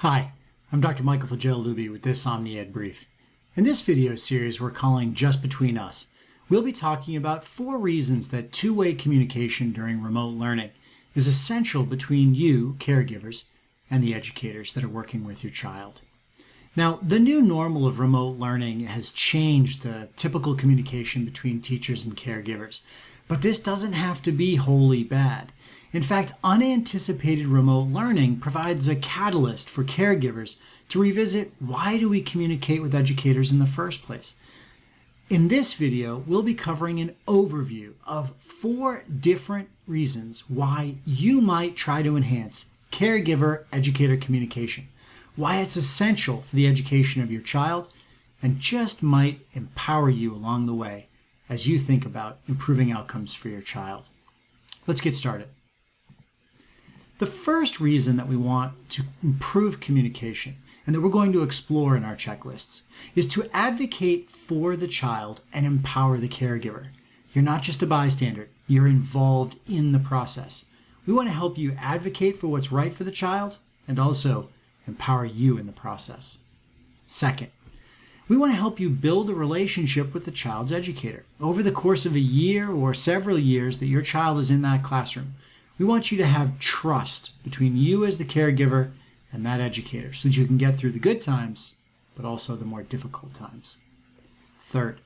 Hi, I'm Dr. Michael Fagelubi with this OmniED brief. In this video series we're calling Just Between Us, we'll be talking about 4 reasons that two-way communication during remote learning is essential between you, caregivers, and the educators that are working with your child. Now, the new normal of remote learning has changed the typical communication between teachers and caregivers, but this doesn't have to be wholly bad. In fact, unanticipated remote learning provides a catalyst for caregivers to revisit why do we communicate with educators in the first place. In this video, we'll be covering an overview of 4 different reasons why you might try to enhance caregiver-educator communication, why it's essential for the education of your child, and just might empower you along the way as you think about improving outcomes for your child. Let's get started. The first reason that we want to improve communication, and that we're going to explore in our checklists, is to advocate for the child and empower the caregiver. You're not just a bystander, you're involved in the process. We want to help you advocate for what's right for the child and also empower you in the process. Second, we want to help you build a relationship with the child's educator. Over the course of a year or several years that your child is in that classroom, we want you to have trust between you as the caregiver and that educator so that you can get through the good times, but also the more difficult times. Third,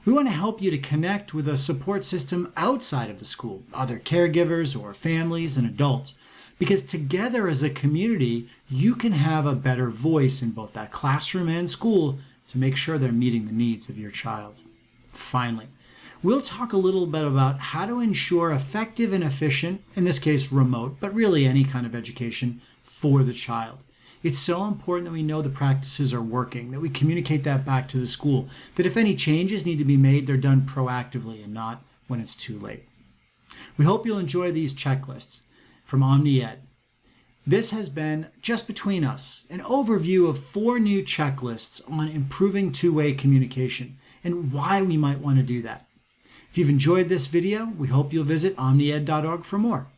we want to help you to connect with a support system outside of the school, other caregivers or families and adults, because together as a community, you can have a better voice in both that classroom and school to make sure they're meeting the needs of your child. Finally, we'll talk a little bit about how to ensure effective and efficient, in this case remote, but really any kind of education for the child. It's so important that we know the practices are working, that we communicate that back to the school, that if any changes need to be made, they're done proactively and not when it's too late. We hope you'll enjoy these checklists from OmniED. This has been Just Between Us, an overview of 4 new checklists on improving two-way communication and why we might want to do that. If you've enjoyed this video, we hope you'll visit omnied.org for more.